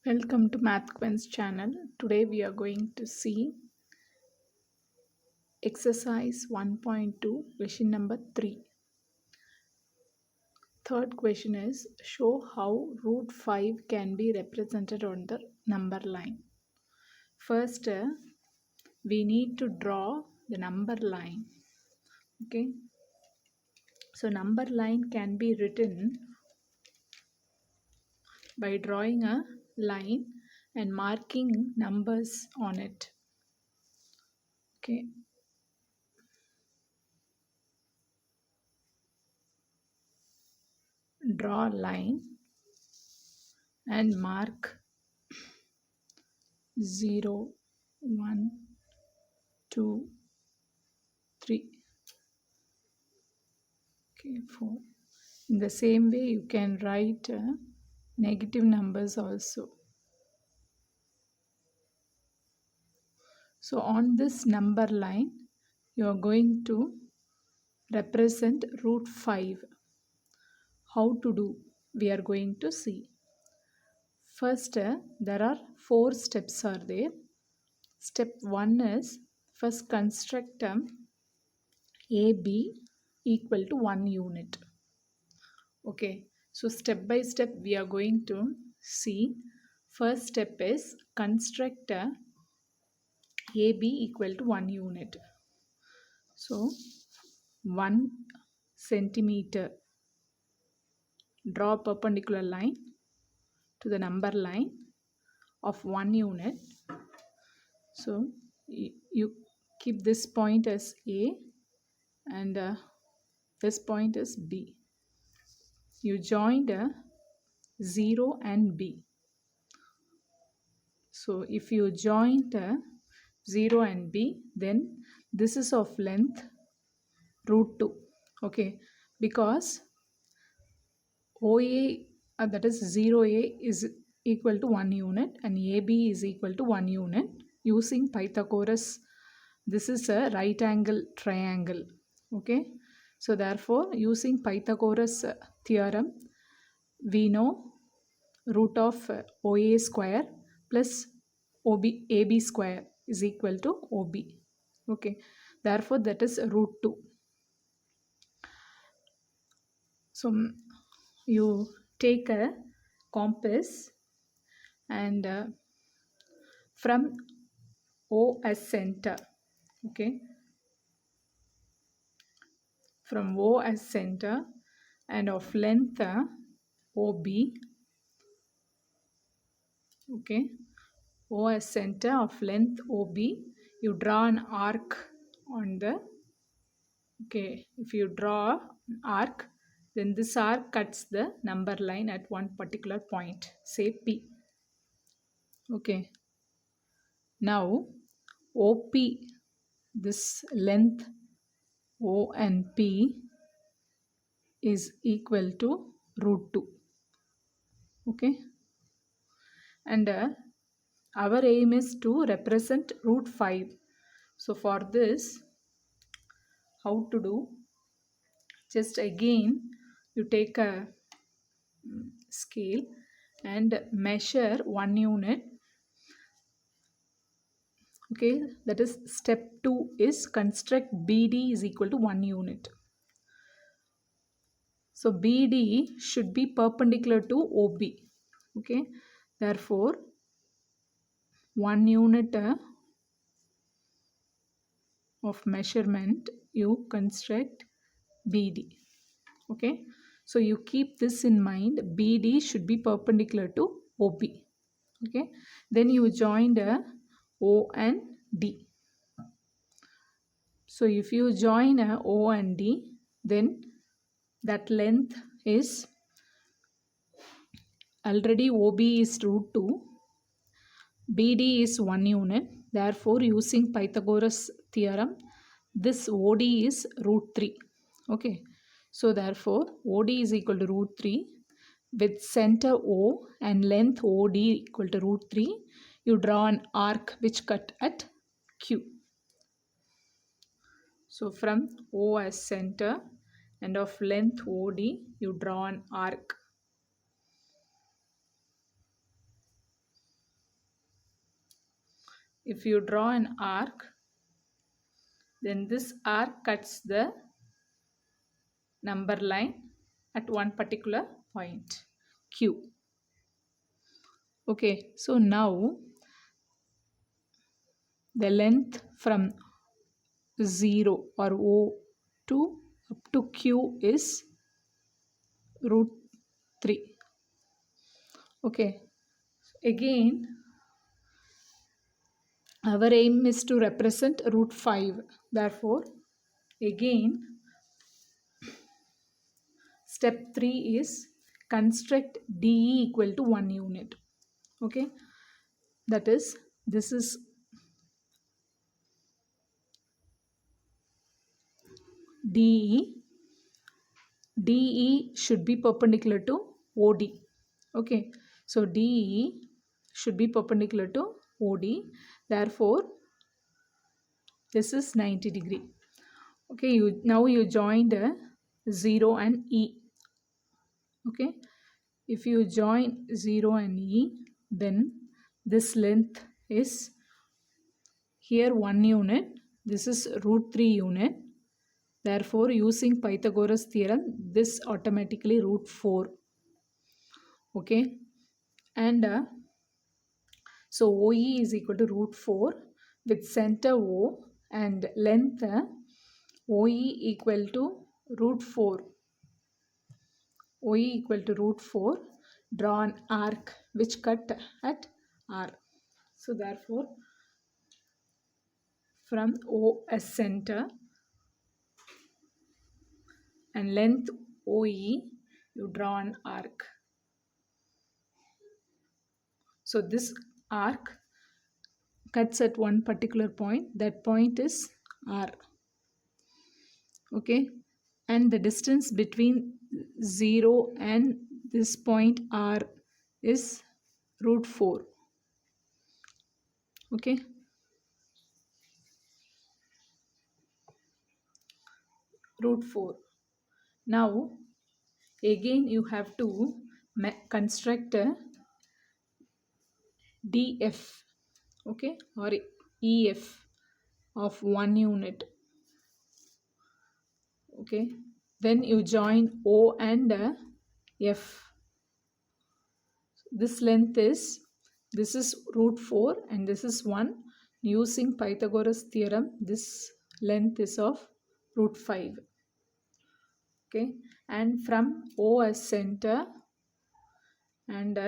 Welcome to MathQuens channel. Today we are going to see exercise 1.2 question number 3. Third question is show how root 5 can be represented on the number line. First we need to draw the number line. Okay. So number line can be written by drawing a line and marking numbers on it. Okay. Draw a line and mark 0, 1, 2, 3, okay, 4. In the same way, you can write negative numbers also. So on this number line, you are going to represent root 5. How to do? We are going to see. First, there are 4 steps are there. Step 1 is first construct AB equal to 1 unit. Okay, so step by step we are going to see. First step is construct AB equal to 1 unit. So 1 centimeter, draw perpendicular line to the number line of 1 unit. So you keep this point as A and this point is B. You joined 0 and B. So if you joined 0 and B, then this is of length root 2. Okay, because OA that is 0A is equal to 1 unit and AB is equal to 1 unit using Pythagoras. This is a right angle triangle. Okay, so therefore using Pythagoras theorem, we know root of OA square plus AB square is equal to OB. Okay, therefore that is root 2. So you take a compass and from O as center, okay, from O as center and of length OB, okay, O as center of length OB, you draw an arc on the, okay, if you draw an arc, then this arc cuts the number line at one particular point, say P. Okay, now OP, this length O and P is equal to root 2. Okay, and our aim is to represent root 5. So for this, how to do? Just again you take a scale and measure 1 unit. Okay, that is step 2 is construct BD is equal to 1 unit. So BD should be perpendicular to OB. Okay, therefore 1 unit of measurement you construct BD. Okay, so you keep this in mind, BD should be perpendicular to OB. Okay, then you join the O and D. So if you join O and D, then that length is already OB is root 2, BD is 1 unit. Therefore, using Pythagoras theorem, this OD is root 3. Okay, so therefore OD is equal to root 3 with center O and length OD equal to root 3. You draw an arc which cut at Q. So from O as center and of length OD, you draw an arc. if you draw an arc, then this arc cuts the number line at one particular point Q. Okay, so now the length from 0 or O to up to Q is root 3. Okay, again our aim is to represent root 5. Therefore, again step 3 is construct DE equal to 1 unit. Okay, that is, this is DE. DE should be perpendicular to OD. Okay, so DE should be perpendicular to OD. Therefore, this is 90 degree. Okay, now you joined 0 and E. Okay, if you join 0 and E, then this length is here 1 unit. This is root 3 unit. Therefore, using Pythagoras theorem, this automatically root 4. Okay, and so OE is equal to root 4 with center O and length OE equal to root 4. OE equal to root 4. Draw an arc which cut at R. So therefore, from O as center and length OE, you draw an arc. So this arc cuts at one particular point. That point is R. Okay, and the distance between 0 and this point R is root 4. Okay, root 4. Now again you have to construct a DF, okay, or EF of 1 unit. Okay, then you join O and F. This length is, this is root 4 and this is 1. Using Pythagoras theorem, this length is of root 5. Okay, and from O as center and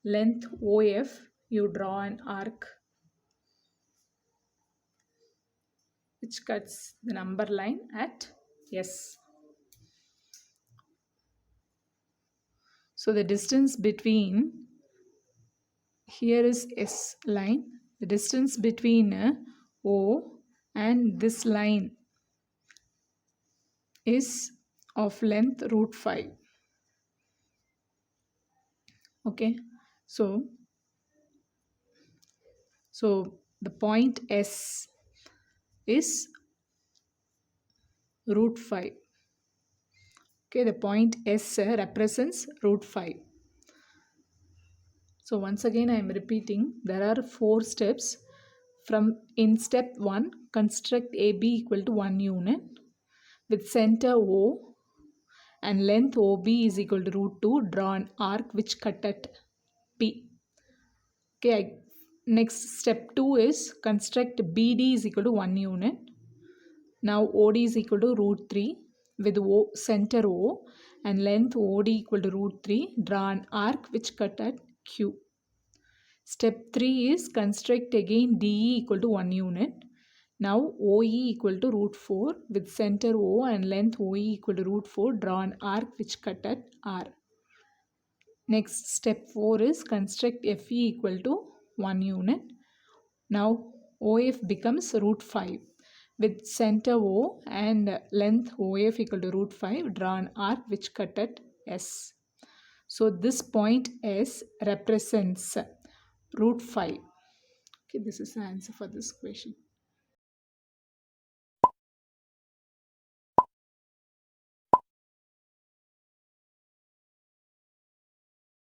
length OF, you draw an arc which cuts the number line at S. So the distance between, here is S line, the distance between O and this line is of length root 5. Okay, so the point S is root 5. Okay, the point S represents root 5. So once again I am repeating, there are 4 steps. In step 1, construct AB equal to 1 unit with center O and length OB is equal to root 2. Draw an arc which cut at P. Okay, next step 2 is construct BD is equal to 1 unit. Now OD is equal to root 3 with center O and length OD equal to root 3. Draw an arc which cut at Q. Step 3 is construct again DE equal to 1 unit. Now OE equal to root 4 with center O and length OE equal to root 4. Draw an arc which cut at R. Next step 4 is construct FE equal to 1 unit. Now OF becomes root 5 with center O and length OF equal to root 5. Draw an arc which cut at S. So this point S represents root 5. Okay, this is the answer for this question.